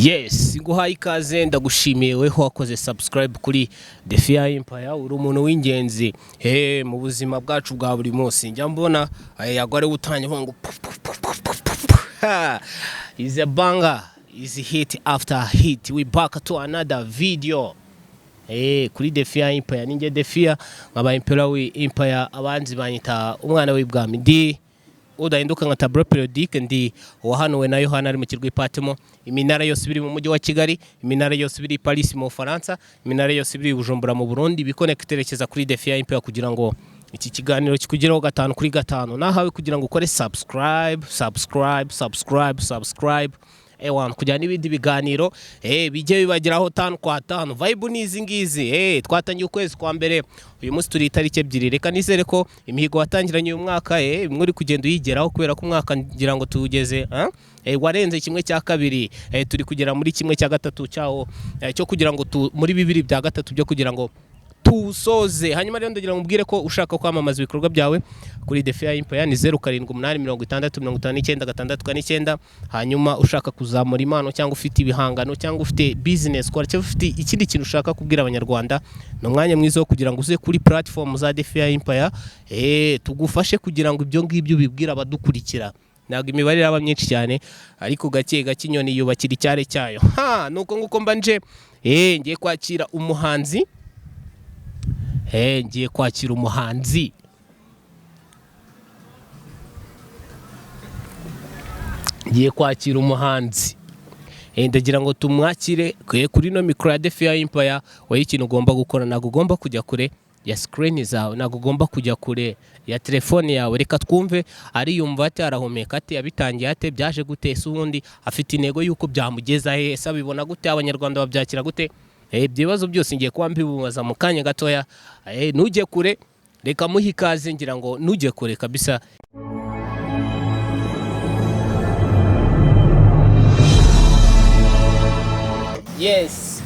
Yes, nguhaye ikaze ndagushimiye weho wakoze subscribe kuri The Fear Empire, uri umuntu w'ingenzi mu buzima bwacu bwa buri munsi. Njya mbona yagware utanye ngo is a banger, is hit after hit. We back to another video. Kuri The Fear Empire, ninjye The Fear nkaba Empire Empire, abanzi banyita umwana w'ibwami ndi udahinduka nka tableau periodique, ndi wahanuwe na Yohana ari mu kirwa ipatimo. Iminara yose biri mu mujyi wa Kigali, iminara yose biri Paris mu Faransa, iminara yose biri Bujumbura mu Burundi, bikonekterekeza kuri The Fear Empire kugira ngo iki kiganiro kikugeraho 5 kuri 5. Nahawe kugira ngo ukore subscribe ewan kugira n'ibindi biganiro bijye bibageraho 5 kwa 5. Vibe nizi ngizi twatangiye ukwezi kwa mbere, uyu munsi turi itariki 2. Reka nizere ko imihigo watangiranye uyu mwaka bimwe uri kugenda uyigeraho, kubera ko umwaka ngira ngo tugeze warenze kimwe cya kabiri, turi kugera muri kimwe cya gatatu cyawo cyo kugira ngo muri 2 bya gatatu byo kugira ngo tusoze. Hanyuma rero ndagira ngubwire ko ushaka kwamamaza ibikorwa byawe kuri The Fear Empire ni 07865996. Hanyuma ushaka kuzamura impano cyangwa ufite ibihangano cyangwa ufite business kwa cyangwa ufite ikindi kintu ushaka kubwira abanyarwanda, no mwanya mwiza wo kugira ngo uze kuri platform za The Fear Empire tugufashe kugira ngo ibyo ngibyo bibwira abadukurikira. Ntabwo imibare iraba myinshi cyane, ariko gake gake inyoni yubakira icyare cyayo. Nuko nguko mbanje ngiye kwakira umuhanzi. Ngiye kwakira umuhanzi. Ndagira ngo tumwakire kuri no micro ya The Fear Empire. Wowe ikintu ugomba gukora, ntabwo ugomba kujya kure ya screen zawe, ntabwo ugomba kujya kure ya telefone yawe. Reka twumve ariyumva ate, arahumeka ate, yabitangiye ate, byaje gute, ese ubundi afite intego yuko byamugeza he, ese abibona gute, abanyarwanda babyakira gute. Ibibazo byose ngiye kuba mbibubaza mu kanya gatoya. Nujye kure, reka muhe ikaze, ngira ngo nujye kure kabisa. Yes,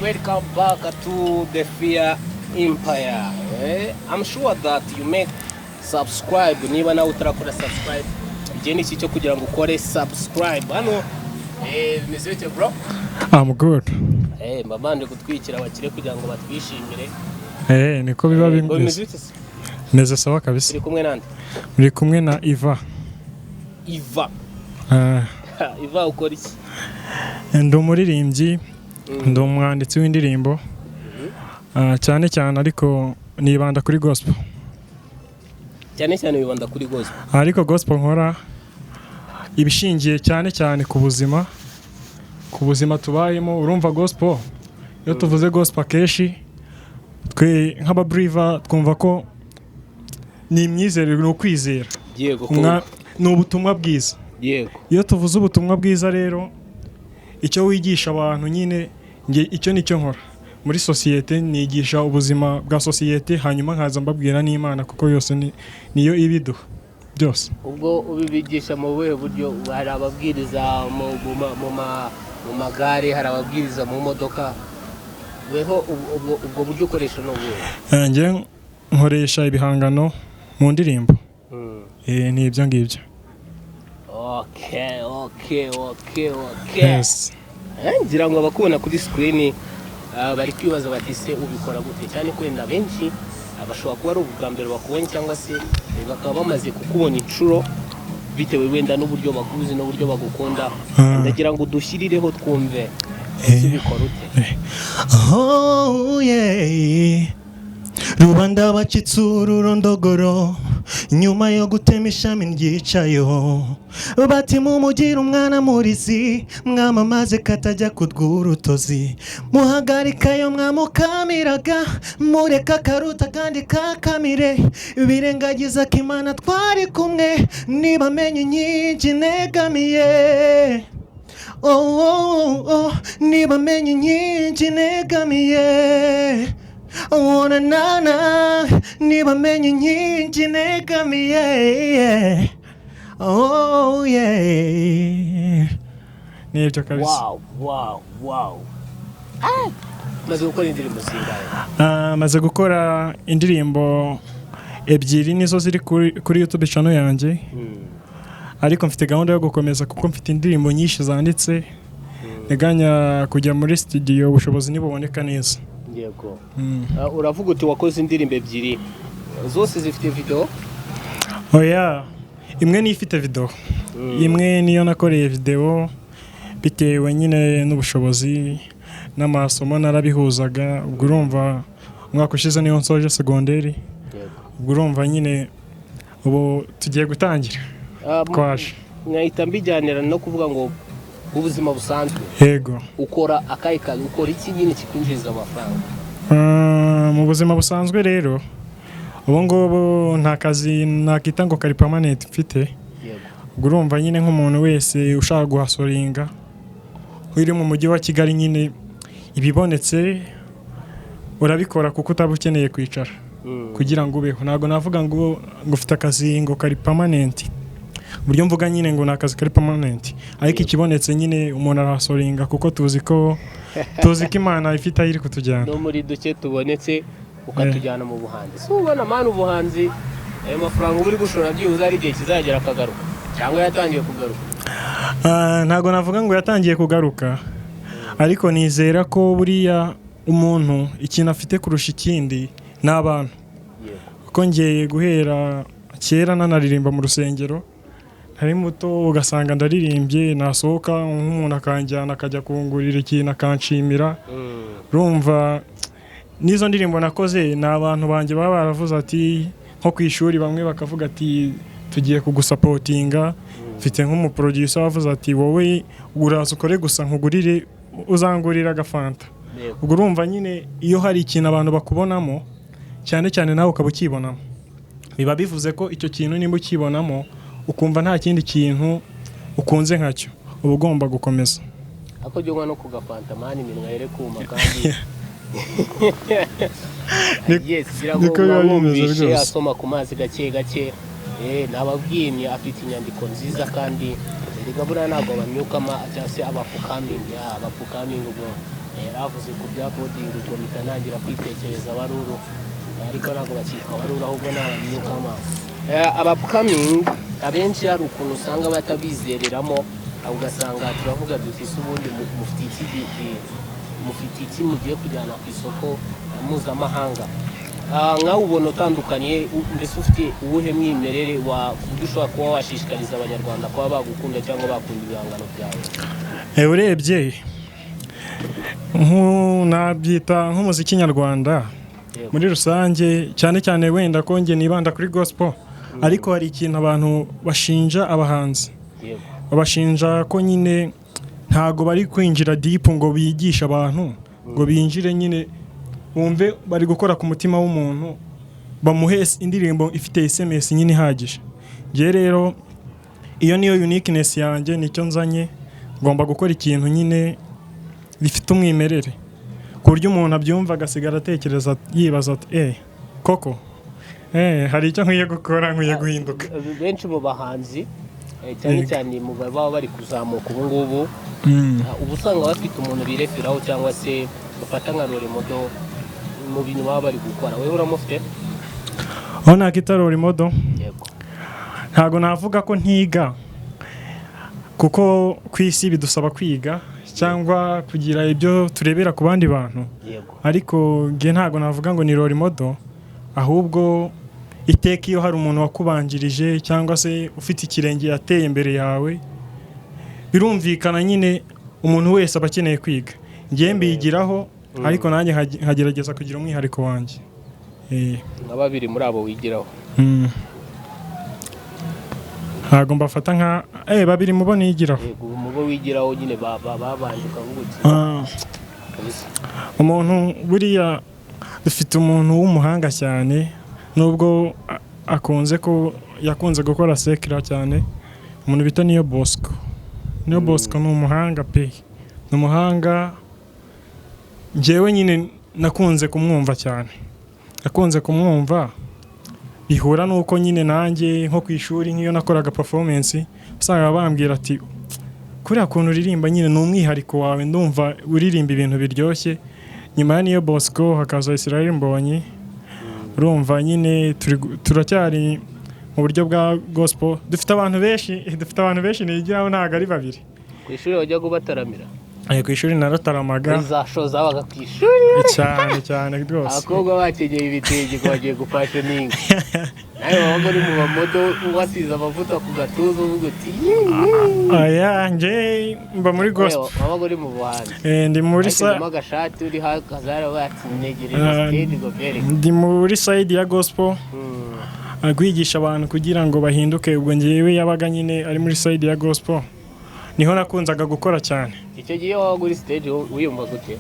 welcome back to The Fear Empire. I'm sure that you make subscribe. Niba nawe utarakora subscribe, igeni iki cyo kugira ngo ukore subscribe. Hano bimeze bite bro? I'm good. Mbabanje gutwikira abakire kugira ngo batwishimire. Niko biba bimeze. Neza sawa kabisa. Uri kumwe nande? Uri kumwe na Iva. Iva ukora iki? Ndi umuririmbyi, ndi umwanditsi w'indirimbo. Cyane cyane ariko nibanda kuri gospel. Cyane wibanda kuri gospel. Ariko gospel nkora ibishingiye cyane ku buzima tubayemo. Urumva gospel, iyo tuvuze gospel keshi twe nk'ababeliever twumva ko ni imyizerere, no kwizera. Yego. Ni ubutumwa bwiza. Yego. Iyo tuvuze ubutumwa bwiza rero, icyo wigisha abantu nyine icyo nicyo nkora muri societe, nigisha ubuzima bwa societe, hanyuma nkaza mbabwira n'Imana kuko yose niyo ibiduha byose. Ubwo ubibigisha mu buhe buryo? Hari ababwiriza mu magare, hari ababwiriza mu modoka, weho ubwo buryo ukoresha no buhe? Njye nkoresha ibihangano mu ndirimbo. Ni ibyo ngibyo. Okay. Yes. Ngira ngo abakubona kuri screen bari kwibaza bati se ubikora gute, cyane kwenda benshi abashobora kuba ari ubwa mbere bakubonye cyangwa se bakaba bamaze kukubona inshuro bitewe wenda n'uburyo bakuzi n'uburyo bagukunda. Ndagira ngo dushyirireho twumve ubikora ute. Rubanda bacitsura urondogoro nyuma yo gutema ishami ryicayo, bati mumugira umwana murizi, mwamamaze katajya kudwurutozi, muhagarikayo mwamukamiraga, mureka karuta kandi kakamire, birengagiza ko Imana twari kumwe, niba menye inkingi negamiye. Niba menye inkingi negamiye. Nana niba menye inkingi negamiye. Nibyo kabisa. Wow. Maze gukora indirimbo zingahe? Maze gukora indirimbo 2 nizo ziri kuri YouTube channel yanjye. Ariko mfite gahunda yo gukomeza kuko mfite indirimbo nyinshi zanditse nteganya kujya muri studio ubushobozi nibuboneka neza. Yego. Uravuga uti wakoze indirimbo ebyiri zose zifite video? Oya, imwe ni ifite video. Imwe niyo nakoreye video bitewe nyine n'ubushobozi n'amasomo narabihuzaga. Ubwo urumva umwaka ushize niyo nsoje segonderi. Ubwo urumva nyine ubu tugiye gutangira. Kwaje. Nkahita mbijyanira no kuvuga ngo ubuzima busanzwe. Yego. Ukora akayi kazi, ukora iki nyine kikwinjiriza amafaranga? Mu buzima busanzwe rero ubu ngubu nta kazi nakita ngo kari permanent mfite. Yego. Ubwo urumva nyine nk'umuntu wese ushaka guhasoringa uri mu mujyi wa Kigali nyine ibibonetse urabikora kuko utaba ukeneye kwicara kugira ngo ubeho. Ntabwo navuga ngo ufite akazi ngo kari permanent. Buryo mvuga nyine ngo nakazi kari permanent, ariko ikibonetse nyine umuntu arahasoringa kuko tuzi ko Imana ifite aho iri kutujyana. No muri duke tubonetse ukatujyana mu buhanzi. So ubona manu ubuhanzi ayo mafaranga uri gushora byibuze ari igihe kizagera akagaruka cyangwa yatangiye kugaruka? Ntabwo navuga ngo yatangiye kugaruka, ariko nizera ko buriya umuntu ikintu afite kurusha ikindi n'abantu. Kuko ngiye guhera kera nanaririmba mu rusengero, hari muto ugasanga ndaririmbye, nasohoka nk'umuntu akanjyana akajya kungurira ikintu akanshimira. Urumva nizo ndirimbo nakoze n'abantu banje baba baravuze ati nko ku ishuri bamwe bakavuga ati tugiye kugusapotinga. Mfite nk'umuproducer wavuze ati wowe uraza ukore gusa nkugurire, uzangurira agafanta. Ubwo urumva nyine iyo hari ikintu abantu bakubonamo cyane cyane nawe ukaba ukibonamo, biba bivuze ko icyo kintu nimba ukibonamo ukumva nta kindi kintu ukunze nkacyo uba ugomba gukomeza. Ako jyongwa no kugafanta mani iminwa yere kuma kandi yes birago asoma ku mazi gake gake. Nababwimye afite inyandiko nziza kandi rigabura ntabwo bamyukama cyase abapfukaming ubwo yaravuze ku bya coding ubwo mitanangira kwitekereza baruru, ariko ntabwo bakitwa baruru ahubwo n'abamyukama. Abapfukaming abenshi hari ukuntu usanga batabizereramo, ugasanga turavuga dufise ubundi mufite iki mugiye kujyana ku isoko mpuzamahanga. Nkaho ubona utandukanye, mbese ufite uwuhe mwimerere ushobora kuba washishikariza abanyarwanda kuba bagukunda cyangwa bakunda ibihangano byawe? Urebye nabyita nk'umuziki nyarwanda muri rusange, cyane cyane wenda ko nge nibanda kuri gospel, ariko hari ikintu abantu bashinja abahanzi. Babashinja ko nyine ntago bari kwinjira deep ngo bigisha abantu, ngo binjire nyine wumve bari gukora ku mutima w'umuntu, bamuhe indirimbo ifite SMS nyine ihagije. Je rero iyo niyo uniqueness yanjye, nicyo nzanye, ngomba gukora ikintu nyine bifite umwimerere ku buryo umuntu abyumva agasigara atekereza yibaza ati koko hari icyo nkwiye gukora, nkwiye guhinduka. Benshi mu bahanzi cyane cyane mu baba bari kuzamuka ubu ngubu ubu usanga bafite umuntu bireferaho cyangwa se bafata nka role model mu bintu baba bari gukora. Wewe uramufite? Nakita role model? Yego. Ntago navuga ko ntiga kuko kwisi bidusaba kwiga cyangwa kugira ibyo turebera ku bandi bantu. Yego. Ariko nge ntago navuga ngo ni role model, ahubwo iteka iyo hari umuntu wakubanjirije cyangwa se ufite ikirenge yateye imbere yawe, birumvikana nyine umuntu wese aba akeneye kwiga. Nge mbigiraho, ariko nanjye nkagerageza kugira umwihariko wanjye. Babiri muri abo wigiraho? Ntago mbafata nka babiri mubo nigiraho. Yego, mubo wigiraho nyine babanje ukavuga umuntu buriya dufite umuntu w'umuhanga cyane, nubwo yakunze gukora sekira cyane, umuntu bita Niyo Bosco. Niyo Bosco ni umuhanga pe, ni umuhanga. Njyewe nyine nakunze kumwumva cyane, nakunze kumwumva bihura nuko nyine nanjye nko ku ishuri nk'iyo nakoraga performance usanga bambwira ati kuriya kuntu uririmba nyine ni umwihariko wawe, ndumva uririmba ibintu biryoshye. Nyuma ya Niyo Bosco hakaza Israel Mbonyi. Urumva nyine turacyari mu buryo bwa gospel, dufite abantu benshi nigiraho ntago ari babiri. Ku ishuri wajya gubataramira? ku ishuri narataramaga za show zabaga ku ishuri cyane rwose abakobwa bategeye ibitenge ngo bagiye gufasha n'inka nawe wabaga uri mu mamodo wasize amavuta ku gatuza uvuga uti nje mba muri gospel wabaga uri mu buhanzi ndi muri agashati uri hazara batinyegereza stage go bere ndi muri side ya gospel kwigisha abantu kugira ngo bahinduke. Ubwo ngewe yabaga nyine ari muri side ya gospel niho nakunzaga gukora cyane. Icyo gihe wabaga uri stage wiyumva gute?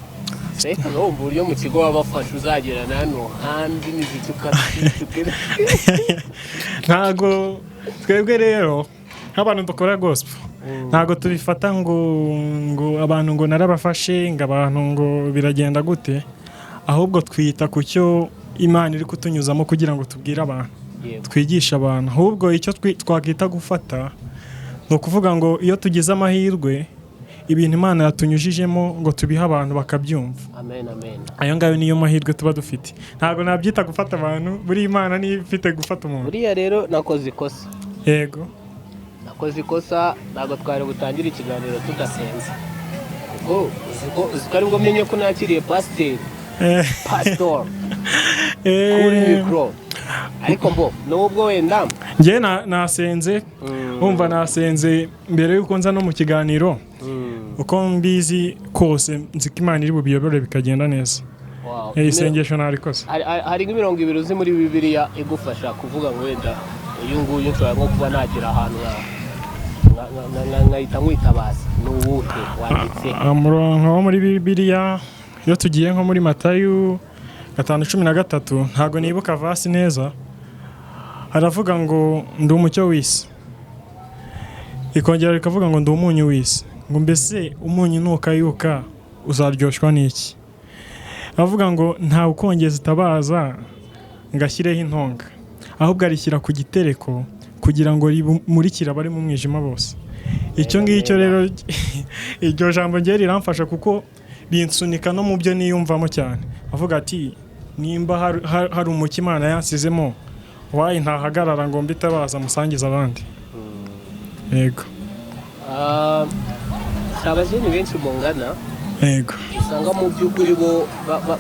Reka no uburyo mu kigo wabafasha uzagera nano hanze n'izicuka ntago twebwe rero nk'abantu dukora gospel ntago tubifata ngo abantu ngo narabafashe ngo abantu ngo biragenda gute, ahubwo twita ku cyo Imana iri kutunyuzamo kugira ngo tubwire abantu twigisha abantu. Ahubwo icyo twakwita gufata ni ukuvuga ngo iyo tugize amahirwe ibintu Imana yatunyujijemo ngo tubihe abantu bakabyumva. Amen. Ayo ngayo niyo mahirwe tuba dufite. Ntago nabyita gufata abantu, buri Imana ni ifite gufata umuntu. Buriya rero nakoze ikosa. Yego. Nakoze ikosa, ntago twari butangira ikiganiro tudasenze. Kuko uzikari bwo menye ko nakiriye pastor. Kuri mikro. Ariko mbo nubwo wenda nge nasenze umva nasenze mbere yuko nza no mu kiganiro uko mbizi kose nziko Imana iri bubiyobore bikagenda neza. Isengesho narikoze hari nk'imirongo ibiri uzi muri Bibiliya igufasha kuvuga ngo wenda uyu nguyu nshobora nko kuba nagira ahantu nkahita nkwitabaza n'uwuhe wanditse umurongo wo muri Bibiliya. Iyo tugiye nko muri Matayo 5:13 ntago nibuka vasi neza, haravuga ngo ndi umucyo w'isi, ikongera rikavuga ngo ndi umunyu w'isi, ngo mbese umunyu nukayuka uzaryoshwa n'iki. Avuga ngo nta ukongeza itabaza ngashyireho intonga, ahubwo arishyira ku gitereko kugira ngo rimurikire abari mu mwijima bose. Icyo ngicyo rero iryo jambo ngiye riramfasha kuko binsunika no mu byo niyumvamo cyane. Avuga ati nimba hari umucyo Imana yansizemo wayi ntahagarara ngo mbitabaza musangiza abandi. Yego. Abajeni benshi mungana. Yego. Usanga mu by'ukuri bo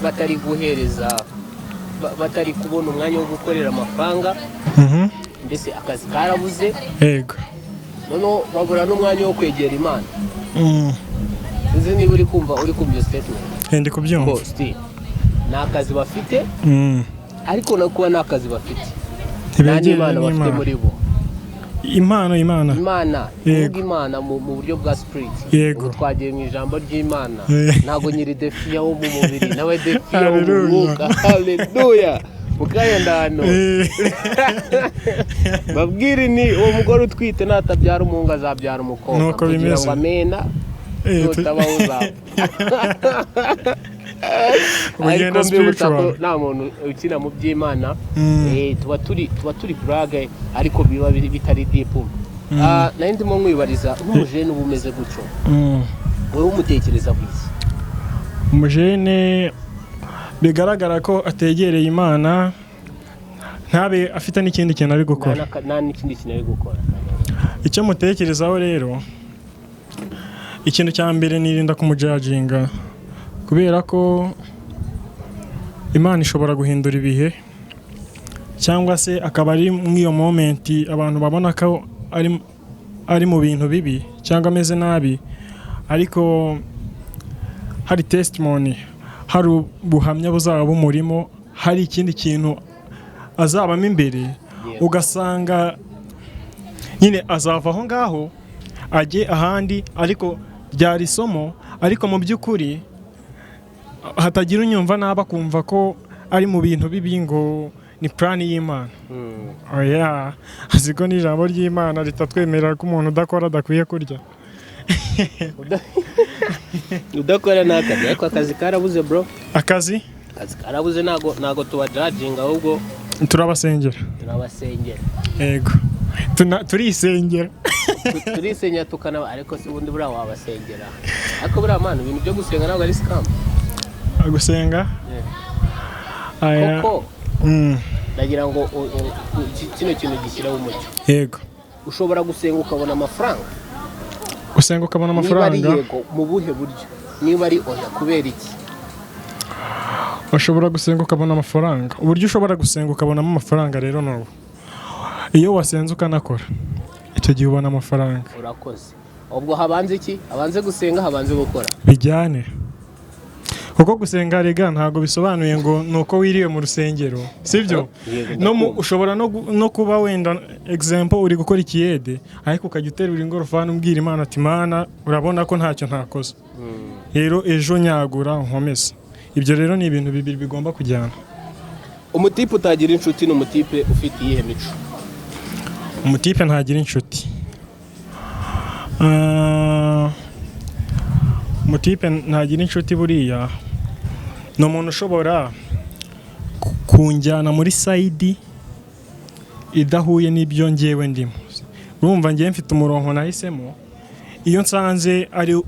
batari guhereza batari kubona umwanya wo gukorera amafaranga. Mbese akazi karabuze. Yego. Noneho babura n'umwanya wo kwegera Imana. Uzi niba uri kumva iyo statement. Ndi kubyumva. Nta kazi bafite ariko no kuba nta kazi bafite nta n'Imana bafite muri bo. Imana mu buryo bwa spirit. Yego. Twagiye mu ijambo ry'Imana ntago nyiri defiya wo mu mubiri nawe defiya wo mu mwuka. Haleluya. Mukaya ndano babwire ni uwo mugore utwite natabyara umuhungu azabyara umukobwa kugira ngo amena utabaho uzapfa. Ariko mbibutsa ko nta muntu ukina mu by'Imana tuba turi brage ariko biba bitari deep. Nari ndimo nkwibariza nk'umujene uba umeze gutyo wowe umutekereza bwiza. Umujene bigaragara ko ategereye Imana ntabe afite n'ikindi kintu ari gukora. Nta n'ikindi kintu ari gukora. Icyo mutekerezaho rero ikintu cya mbere nirinda kumujajinga kubera ko Imana ishobora guhindura ibihe cyangwa se akaba ari mw'iyo moment abantu babona ko ari mu bintu bibi cyangwa ameze nabi, ariko hari testimony, hari ubuhamya buzaba bumurimo, hari ikindi kintu azabamo imbere ugasanga nyine azava aho ngaho ajye ahandi ariko ryari isomo, ariko mu by'ukuri hatagira unyumva naba kumva ko ari mu bintu bibi ngo ni plan y'Imana. Oya, aziko ni ijambo ry'Imana ritatwemerera ko umuntu udakora adakwiye kurya. Udakora n'akazi, ariko akazi karabuze bro. Akazi karabuze nago tubajajinga ahubwo turabasengera. Yego. Turisengera. Turisenya tukana ariko si bundi bura wabasengera. Ariko bura Mana ibintu byo gusenga ntabwo ari scam. Gusenga? Aya. Koko. Ndagira ngo kino kintu gishyiraho umucyo. Yego. Ushobora gusenga ukabona amafaranga gusenga ukabona niba ari amafaranga yego mu buhe buryo, niba ari oya kubera iki? ushobora gusenga ukabona amafaranga. Uburyo ushobora gusenga ukabonamo amafaranga rero n'ubu iyo wasenze ukanakora icyo gihe ubona amafaranga. Urakoze. Ubwo habanze iki? Habanze gusenga, habanze gukora. Bijyane kuko gusenga rega ntabwo bisobanuye ngo nuko wiriwe mu rusengero, sibyo? Ushobora no kuba wenda example uri gukora ikiyede ariko ukajya uterura ingorofani umbwira Imana ati Mana urabona ko ntacyo ntakoze, rero ejo nyagura nkomeze. Ibyo rero ni ibintu bibiri bigomba kujyana. Umutipe utagira inshuti n'umutipe ufite iyihe mico? Umutipe ntagira inshuti. Umutipe ntagira inshuti buriya ni umuntu ushobora kunjyana muri sayidi idahuye n'ibyo ngewe ndimo. Urumva ngewe mfite umurongo nahisemo, iyo nsanze ari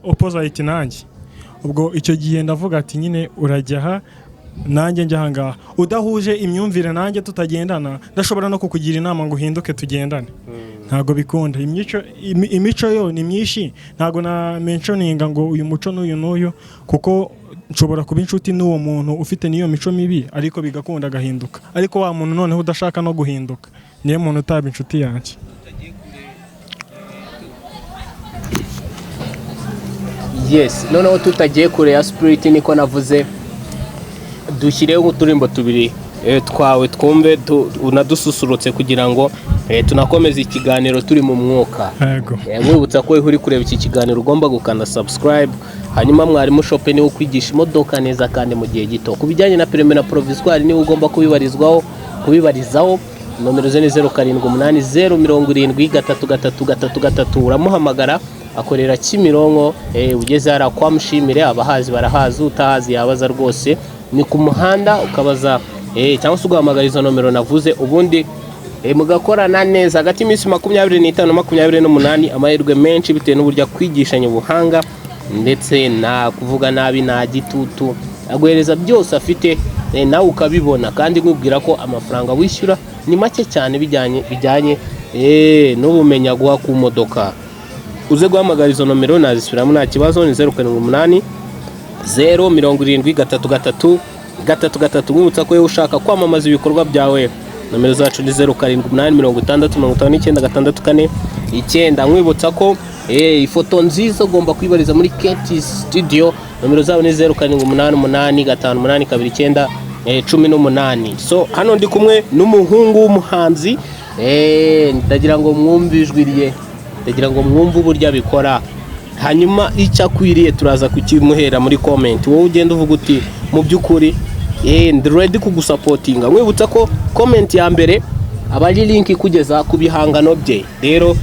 opposite nanjye, ubwo icyo gihe ndavuga ati nyine urajya aha nanjye njya ahangaha. Udahuje imyumvire nanjye tutagendana, ndashobora no kukugira inama ngo uhinduke tugendane. Ntago bikunda. Imico yo ni myinshi, ntago na mentioninga ngo uyu muco n'uyu n'uyu, kuko nshobora kuba inshuti n'uwo muntu ufite niyo mico mibi ariko bigakunda agahinduka. Ariko wa muntu noneho udashaka no guhinduka niyo muntu utaba inshuti yanjye. Yes, noneho tutagiye kure ya Spirit niko navuze, dushyireho uturimbo tubiri twawe twumve unadususurutse kugira ngo tunakomeza ikiganiro turi mu mwuka. Yego. Mwibutsa ko uri kureba iki kiganiro ugomba gukanda subscribe, hanyuma mwarimu Shope niwe ukwigisha imodoka neza kandi mu gihe gito. Ku bijyanye na permis na provisoire niwe ugomba kubibarizaho. Nomero ze ni 0780707333 uramuhamagara, akorera Kimironko. Ugeze hara kwa Mushimire, abahazi barahazi, utahazi yabaza rwose ni ku muhanda ukabaza cyangwa se ugahamagara izo nomero navuze, ubundi mugakorana neza hagati y'imisi 25 na 28. Amahirwe menshi bitewe n'uburyo kwigishanya ubuhanga ndetse na kuvuga nabi na gitutu, aguhereza byose afite nawe ukabibona, kandi nkubwira ko amafaranga wishyura ni make cyane bijyanye n'ubumenyi aguha ku modoka. Uze guhamagara izo nomero nazisubiramo nta kibazo, ni 0780 07333. Mwibutsa ko ushaka kwamamaza ibikorwa byawe, nomero zacu ni 0780605964. Mwibutsa ko ifoto nziza ugomba kwibariza muri Keti Studio, nomero zabo ni 0788582918. So hano ndi kumwe n'umuhungu w'umuhanzi, ndagira ngo mwumve ijwi rye, ndagira ngo mwumve uburyo abikora, hanyuma icyo akwiriye turaza kukimuhera muri comment. Wowe ugenda uvuga uti mu by'ukuri ndi ready kugusapotinga. Mwibutsa ko comment ya mbere aba ari link kugeza ku bihangano bye. Rero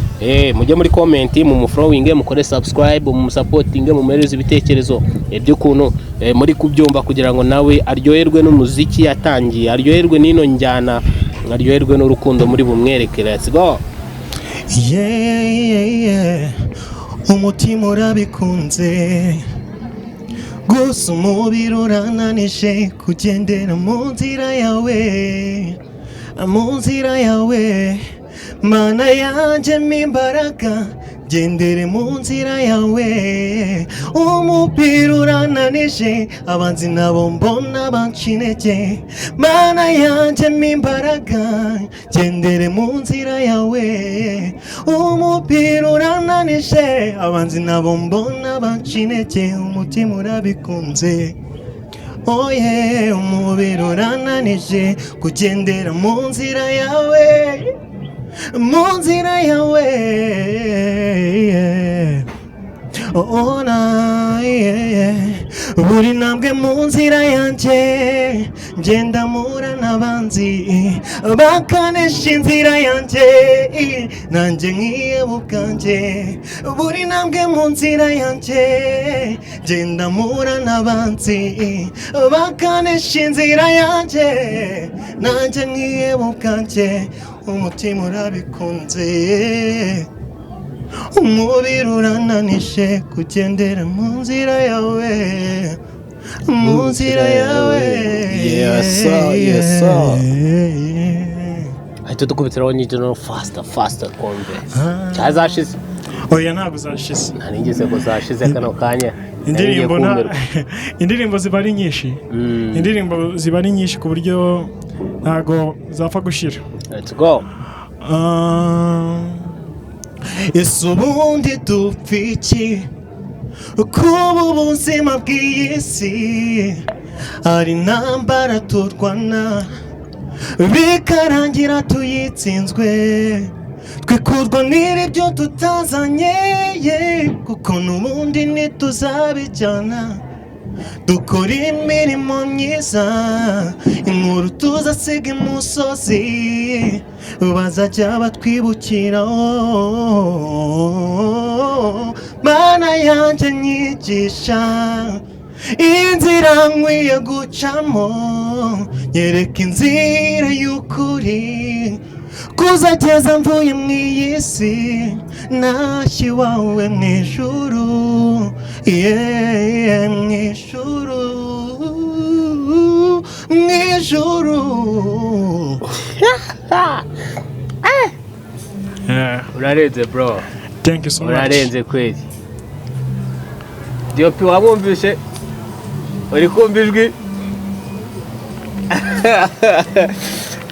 mujye muri comment mu following, mukore subscribe, mu supporting, mu mereza ibitekerezo by'ukuntu muri kubyumva kugira ngo nawe aryoherwe n'umuziki yatangiye, aryoherwe n'ino njyana, aryoherwe n'urukundo muri bumwereke. Let's go. Yeah. Umutima urabikunze, gusa umubiri urananije kugendera mu nzira yawe, Mana yanjye m'imbaraga gendere mu nzira yawe. Umubiri urananije, abanzi nabo mbona banca intege. Mana yanjye m'imbaraga gendere mu nzira yawe. Umubiri urananije, abanzi nabo mbona banca intege. Umutima urabikunze, oh yeah. Umubiri urananije kugendera mu nzira yawe, mu nzira yawe, oh na yeah. Buri ntambwe mu nzira yanjye ngenda mpura n'abanzi bakanesha inzira yanjye, nanjye nkiyebuka njye. Buri ntambwe mu nzira yanjye ngenda mpura n'abanzi bakanesha inzira yanjye, nanjye nkiyebuka njye. Umutima urabikunze, umubiri urananije kugendera mu nzira yawe, mu nzira yawe. Yes sir. Ahita dukubitiraho n'ijoro faster kombe cyazashize. oya ntabwo zashize. nigeze ko zashize kano kanya. Indirimbo ziba ari nyinshi. Indirimbo ziba ari nyinshi ku buryo ntabwo zapfa gushira. Let's go. Ese ubundi dupfiki kuba ubuzima bw'iyi si ari intambara turwana bikarangira tuyitsinzwe twikurwa n'ibyo tutazanye kuko n'ubundi ntituzabijyana dukora imirimo myiza inkuru tuzasiga imusozi bazajya batwibukiraho mana yanjye nyigisha inzira nkwiye gucamo nyereka inzira y'ukuri kuzageza mvuye mu iyi si nashye iwawe mu ijuru mu ijuru mu ijuru. Urarenze bro. Thank you so much. Urarenze kweli. Diopi wabumvishe? Uri kumva ijwi?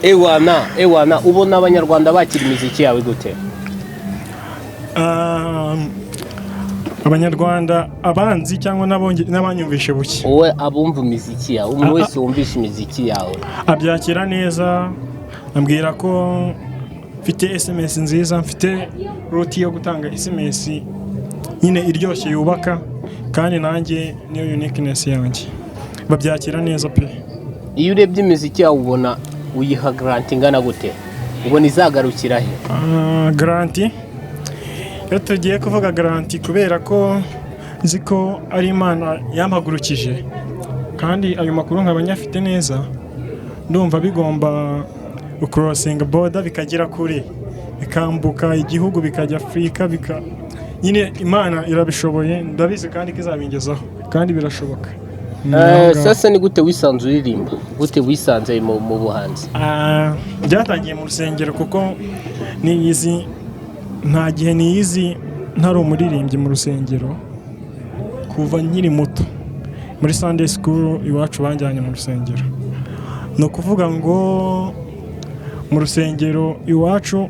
Ewana ubona abanyarwanda bakira imiziki yawe gute? Abanyarwanda abanzi cyangwa n'abanyumvishe buke. Wowe abumva imiziki yawe, umuntu wese wumvisha imiziki yawe abyakira neza, ambwira ko mfite SMS nziza, mfite route yo gutanga SMS nyine iryoshye yubaka, kandi nanjye niyo uniqueness yanjye babyakira neza pe. Iyo urebye imiziki yawe ubona uyiha grant ingana gute? Ubona izagarukira he? Grant iyo tugiye kuvuga garanti kubera ko nzi ko ari Imana yampagurukije kandi ayo makuru nkaba nyafite neza, ndumva bigomba crossing border bikagera kure bikambuka igihugu bikajya Afrika nyine Imana irabishoboye ndabizi kandi kizabingezaho kandi birashoboka. Sasa ni gute wisanze uririmba? Gute wisanze mu buhanzi? Byatangiye mu rusengero kuko niyizi nta gihe niyizi ntari umuririmbyi mu rusengero kuva nkiri muto. Muri Sunday school iwacu banjyanye mu rusengero, no kuvuga ngo mu rusengero iwacu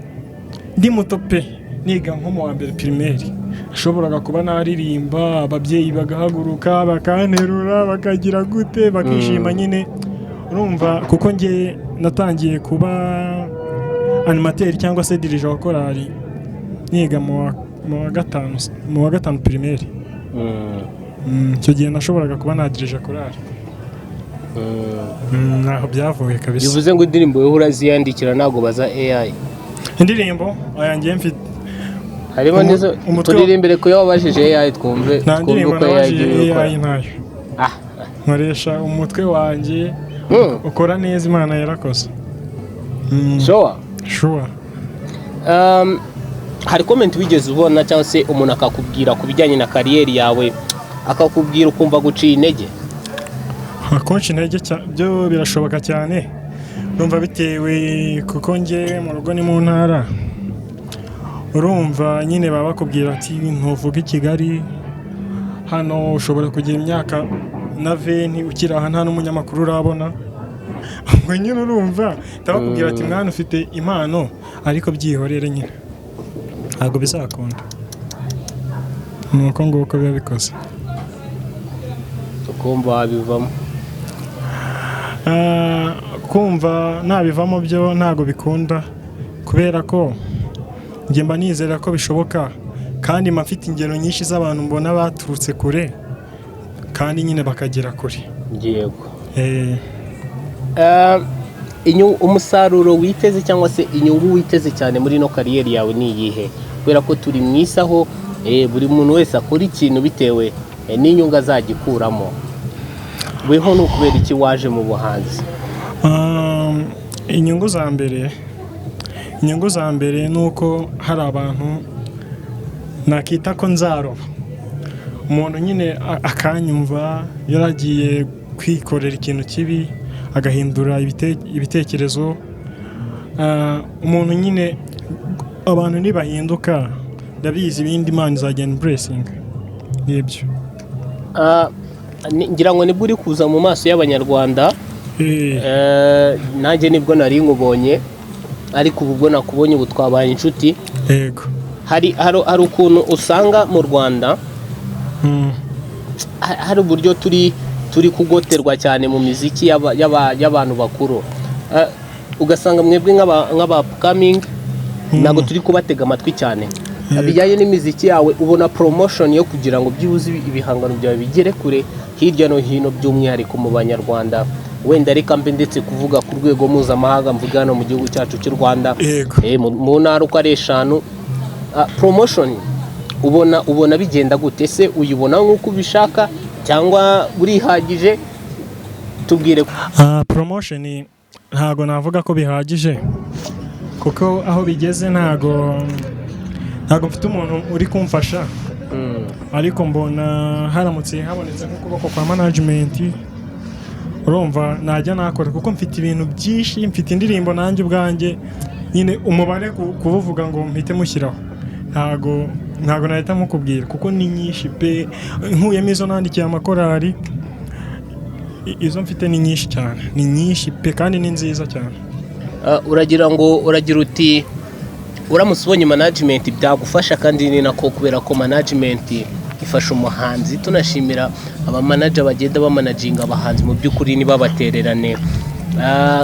ndi muto pe, niga nko mu wa mbere primaire ashoboraga kuba naririmba, ababyeyi bagahaguruka bakanterura bakagira gute bakishima nyine urumva, kuko ngiye natangiye kuba animateur cyangwa se dirige wa korali niga mu wa gatanu primaire. Icyo gihe nashoboraga kuba nadirije korali. Naho byavuye kabisa. Bivuze ngo indirimbo yo uraziyandikira ntago baza AI? Indirimbo ayangiye mfite harimo nizo turirimbere ko yababajije AI twumve uko AI ntayo. Nkoresha umutwe wanjye ukora neza, Imana yarakoze. Sure. Hari comment wigeze ubona cyangwa se umuntu akakubwira ku bijyanye na kariyeri yawe akakubwira ukumva guciye intege? Akonshi intege byo birashoboka cyane, urumva bitewe kuko nge mu rugo ni mu ntara, urumva nyine baba bakubwira ati ntuvuga i Kigali, hano ushobora kugira imyaka na 20 ukiri aha nta n'umunyamakuru urabona. Ngo nyine urumva tabakubwira ati mwana ufite impano ariko byihorere nyine ntabwo bizakunda. Nuko nguko biba bikoze. Ukumva bivamo? Kumva nabivamo byo ntago bikunda kubera ko njye mba nizera ko bishoboka, kandi mafite ingero nyinshi z'abantu mbona baturutse kure kandi nyine bakagera kure. Yego. Umusaruro witeze cyangwa se inyungu witeze cyane muri no kariyeri yawe ni iyihe? Kubera ko turi mu isaho buri muntu wese akora ikintu bitewe n'inyungu azagikuramo. Weho no kubera iki waje mu buhanzi? Inyungu za mbere nuko hari abantu nakita ko nzaroba, umuntu nyine akanyumva yaragiye kwikorera ikintu kibi agahindura ibitekerezo. Umuntu nyine abantu nibahinduka ndabizi ibindi Imana izagenda blessing nibyo. ngira ngo nibwo uri kuza mu maso y'abanyarwanda. Nanjye nibwo nari nkubonye, ariko ubwo nakubonye ubu twabaye inshuti. Yego. Hari ukuntu usanga mu Rwanda hari uburyo turi kugoterwa cyane mu miziki y'abantu bakuru. Ugasanga mwebwe nk'aba upcoming ntabwo turi kubatega amatwi cyane. Bijyanye n'imiziki yawe, ubona promotion yo kugira ngo byibuze ibihangano byawe bigere kure hirya no hino, by'umwihariko mu banyarwanda, wenda reka mbe ndetse kuvuga ku rwego mpuzamahanga, mvuga hano mu gihugu cyacu cy'u Rwanda, mu ntara uko ari 5, promotion ubona bigenda gute? Se uyibona nk'uko ubishaka cyangwa burihagije? Tubwire. Promotion ntago navuga ko bihagije, kuko aho bigeze ntago mfite umuntu uri kumfasha, ariko mbona haramutse habonetse nk'ukuboko kwa management, urumva najya nakora, kuko mfite ibintu byinshi, mfite indirimbo nanjye ubwanjye, nyine umubare kuvuga ngo mpite mushyiraho ntago nahita mukubwira, kuko ni nyinshi pe. Nkuyemo izo nandikiye amakorari, izo mfite ni nyinshi cyane, ni nyinshi pe, kandi ni nziza cyane. Uragira uti uramutse ubonye management byagufasha, kandi ni nako, kubera ko management ifasha umuhanzi. Tunashimira aba manager bagenda bamanaginga abahanzi, mu by'ukuri niba batererane.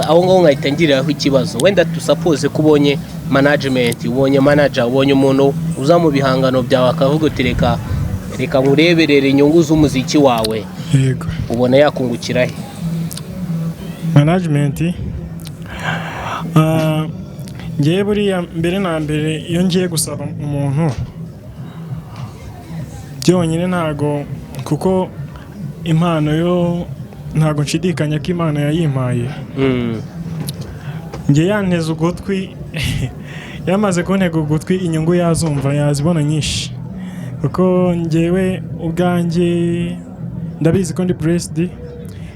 Aho ngaho nkahita ngiriraho ikibazo, wenda tusuppose ko ubonye management, ubonye manager, ubonye umuntu uza mu bihangano byawe akavuga uti reka nkureberere inyungu z'umuziki wawe. Yego. Ubona yakungukira he? Management ngiye buriya mbere na mbere iyo ngiye gusaba umuntu byonyine ntago, kuko impano yo ntago nshidikanya ko Imana yayimpaye. Ngiye yanteze ugutwi yamaze kuntega ugutwi, inyungu yazumva yazibona nyinshi, kuko ngewe ubwanjye ndabizi ko ndi blessed.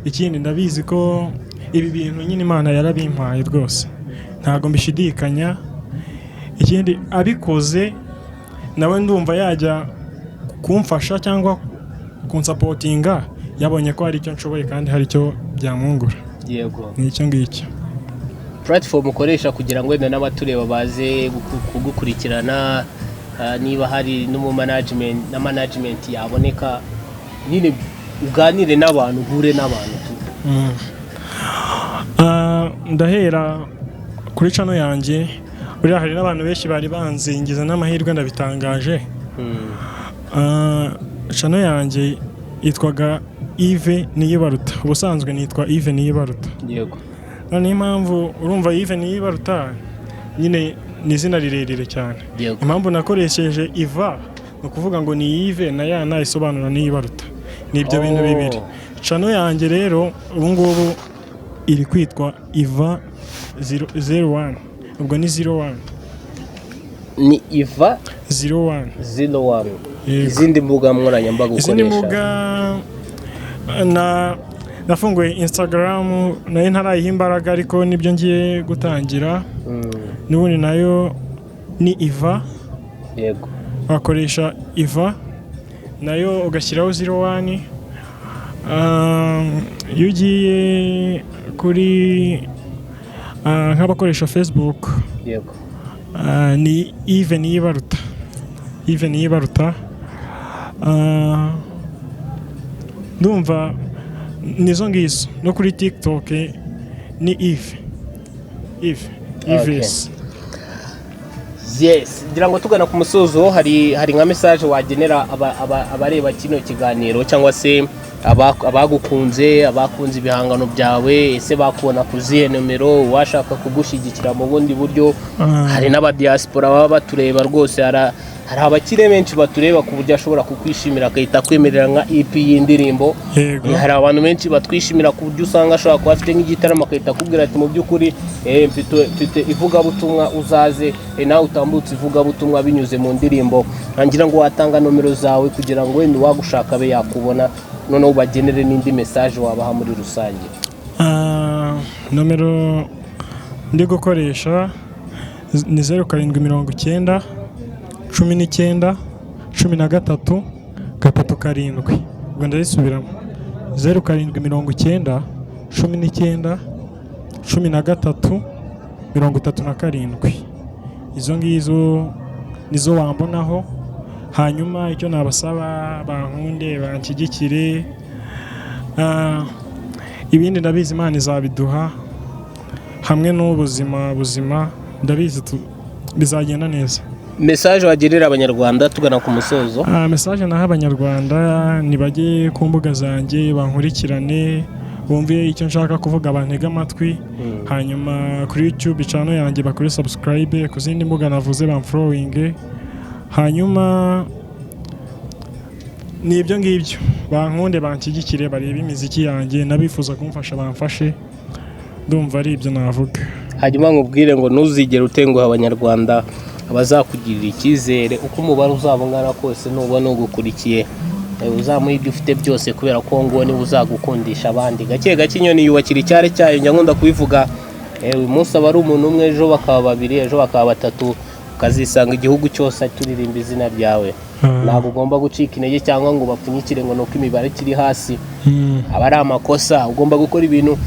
Ikindi ndabizi ko ibi bintu nyine Imana yarabimpaye rwose, ntago mbishidikanya. Ikindi abikoze nawe ndumva yajya kumfasha cyangwa kunsupportinga, yabonye ko hari icyo nshoboye kandi hari icyo byamwungura. Yego. Ni icyo ngicyo. Platform ukoresha kugira ngo wenda n'abatureba baze kugukurikirana, niba hari no mu management yaboneka, nyine uganire n'abantu, uhure n'abantu. Ndahera kuri channel yanjye, buriya hari n'abantu benshi bari banzingiza n'amahirwe ndabitangaje. Channel yanjye yitwaga Yves Niyibaruta, ubusanzwe nitwa Yves Niyibaruta. Yego. Niyo mpamvu urumva Yves Niyibaruta nyine ni izina rirerire cyane. Impamvu nakoresheje Iva no kuvuga ngo ni Yves na isobanura Niyibaruta, nibyo bintu bibiri. Channel yanjye rero ubu ngubu iri kwitwa Iva 01, ubwo ni 01. Ni Iva 01. Izindi mbuga nkoranyambaga ukoresha? Izindi mbuga nafunguye Instagram, nayo ntarayiha imbaraga, ariko nibyo ngiye gutangira. N'ubundi nayo ni Iva. Yego. Wakoresha Iva nayo ugashyiraho 01. Iyo ugiye kuri nk'abakoresha Facebook, yego, ni Yves Niyibaruta. Yves Niyibaruta. Ndumva nizo ngizo. No kuri TikTok ni Yves. Yes, ngira ngo tugana ku musozo, hari nka message wagenera abareba kino kiganiro, cyangwa se abagukunze, abakunze ibihangano byawe, ese bakubona kuzihe nomero, washaka kugushyigikira mu bundi buryo? Hari n'abadiaspora baba batureba rwose, hari abakire benshi batureba ku buryo ashobora kukwishimira akahita kwemerera nka EP y'indirimbo. Hari abantu benshi batwishimira ku buryo usanga ashobora kuba afite nk'igitaramo akahita akubwira ati mu by'ukuri mfite ivugabutumwa, uzaze nawe utambutse ivugabutumwa binyuze mu ndirimbo. Ngira ngo watanga nomero zawe kugira ngo wenda uwagushaka abe yakubona, noneho ubagenere n'indi message wabaha muri rusange. Nomero ndi gukoresha ni 0790 19 13 37. Ubwo ndabisubiramo 0790 19 13 37. Izo ngizo nizo wambonaho. Hanyuma icyo nabasaba bankunde banshyigikire, ibindi ndabizi Imana izabiduha hamwe n'ubuzima ndabizi bizagenda neza. Message wagirira abanyarwanda tugana ku musozo? Message naha abanyarwanda nibajye ku mbuga zanjye bankurikirane, bumve icyo nshaka kuvuga, bantega amatwi. Hanyuma kuri YouTube channel yanjye bakore subscribe, ku zindi mbuga navuze bamfollowing. Hanyuma nibyo ngibyo, bankunde banshyigikire, barebe imiziki yanjye, nabifuza kumfasha bamfashe. Ndumva ari ibyo navuga. Hanyuma nkubwire ngo ntuzigere utenguha abanyarwanda, abazakugirira icyizere uko umubare uzabungana kose, nubona ugukurikiye uzamuha ibyo ufite byose, kubera ko ngo niwe uzagukundisha abandi. Gake gake inyoni yubakira icyare cyayo, njya nkunda kubivuga. Uyu munsi aba ari umuntu umwe, ejo bakaba babiri, ejo bakaba batatu, ukazisanga igihugu cyose turirimba izina ryawe. Ntabwo ugomba gucika intege cyangwa ngo bapfunyikire ngo nuko imibare kiri hasi. Aba ari amakosa. Ugomba gukora ibintu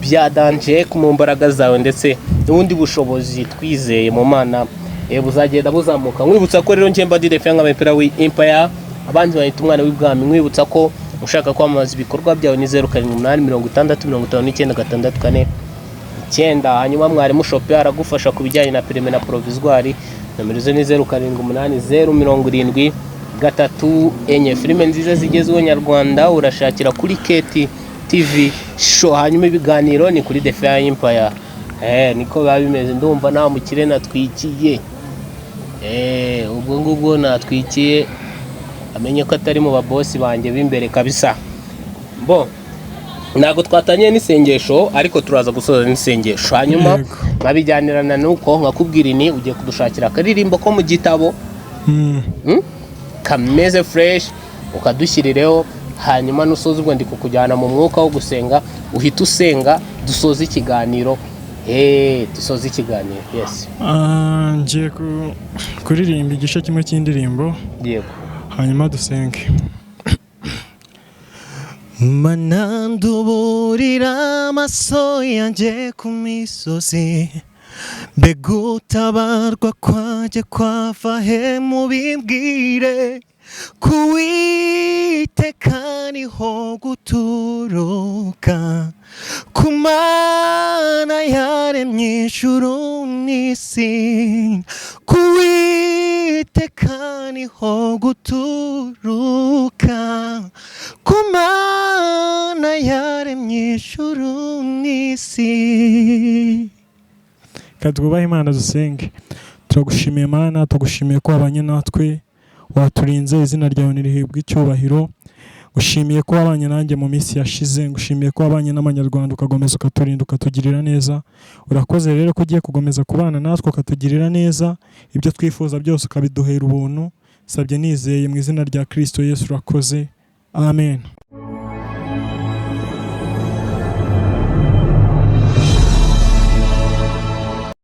bya danje mu mbaraga zawe, ndetse n'ubundi bushobozi twizeye mu Mana buzagenda buzamuka. Nkwibutsa ko rero njye Mbadi Defia nk'abempera w'Empire, abandi bahita umwana w'ibwami. Nkwibutsa ko ushaka kwamamaza ibikorwa byawe ni 07865649. Hanyuma mwarimu Shope aragufasha ku bijyanye na perime na provisoire. Nomero ze ni 078073 filime nziza zigezweho nyarwanda urashakira kuri Keti TV show. Hanyuma ibiganiro ni kuri Defia Empire. Niko biba bimeze. Ndumva nta mukire natwikiye. Ubwo ngubwo natwikiye, amenye ko atari mu babosi banjye b'imbere kabisa. Ntabwo twatanye n'isengesho, ariko turaza gusoza n'isengesho. Hanyuma nkabijyanirana nuko nkakubwira ni ugiye kudushakira akaririmbo ko mu gitabo kameze fresh, ukadushyirireho. Hanyuma nusoza ubwo ndi kukujyana mu mwuka wo gusenga, uhita usenga dusoza ikiganiro. Dusoza ikiganiro. Yes. Ngiye kuririmba igice kimwe cy'indirimbo. Yego. Hanyuma dusenge. Mana nduburira amaso yanjye ku misozi, mbega utabarwa kwajye kwava he mubibwire, kuwiteka niho guturuka, ku Mana yaremye ijuru n'isi, kuwiteka niho guturuka, ku Mana yaremye ijuru n'isi. Twubahe Imana dusenge. Turagushimiye Mana, tugushimiye ko wabanye natwe, waturinze, izina ryawe nirihebwe icyubahiro. Gushimiye ko wabanye nanjye mu minsi yashize, ngushimiye ko wabanye n'abanyarwanda ukagomeza ukaturinda ukatugirira neza. Urakoze rero ko ugiye kugomeza kubana natwe ukatugirira neza, ibyo twifuza byose ukabiduhera ubuntu. Sabye nizeye mu izina rya Kristo Yesu, urakoze. Amen.